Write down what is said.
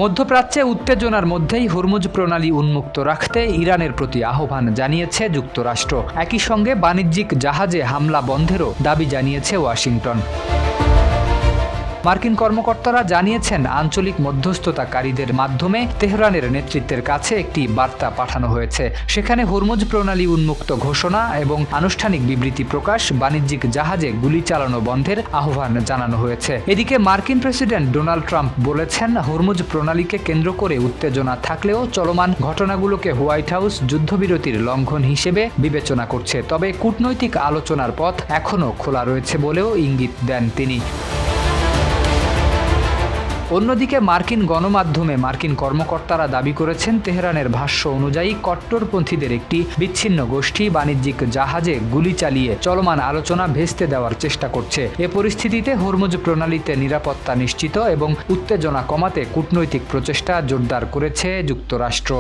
মধ্যপ্রাচ্যে উত্তেজনার মধ্যেই হরমুজ প্রণালী উন্মুক্ত রাখতে ইরানের প্রতি আহ্বান জানিয়েছে যুক্তরাষ্ট্র। একই সঙ্গে বাণিজ্যিক জাহাজে হামলা বন্ধেরও দাবি জানিয়েছে ওয়াশিংটন। মার্কিন কর্মকর্তারা জানিয়েছেন, আঞ্চলিক মধ্যস্থতাকারীদের মাধ্যমে তেহরানের নেতৃত্বের কাছে একটি বার্তা পাঠানো হয়েছে। সেখানে হরমুজ প্রণালী উন্মুক্ত ঘোষণা এবং আনুষ্ঠানিক বিবৃতি প্রকাশ, বাণিজ্যিক জাহাজে গুলি চালানো বন্ধের আহ্বান জানানো হয়েছে। এদিকে মার্কিন প্রেসিডেন্ট ডোনাল্ড ট্রাম্প বলেছেন, হরমুজ প্রণালীকে কেন্দ্র করে উত্তেজনা থাকলেও চলমান ঘটনাগুলোকে হোয়াইট হাউস যুদ্ধবিরতির লঙ্ঘন হিসেবে বিবেচনা করছে। তবে কূটনৈতিক আলোচনার পথ এখনও খোলা রয়েছে বলেও ইঙ্গিত দেন তিনি। অন্যদিকে মার্কিন গণমাধ্যমে মার্কিন কর্মকর্তারা দাবি করেছেন, তেহরানের ভাষ্য অনুযায়ী কট্টরপন্থীদের একটি বিচ্ছিন্ন গোষ্ঠী বাণিজ্যিক জাহাজে গুলি চালিয়ে চলমান আলোচনা ভেস্তে দেওয়ার চেষ্টা করছে। এ পরিস্থিতিতে হরমুজ প্রণালীতে নিরাপত্তা নিশ্চিত এবং উত্তেজনা কমাতে কূটনৈতিক প্রচেষ্টা জোরদার করেছে যুক্তরাষ্ট্র।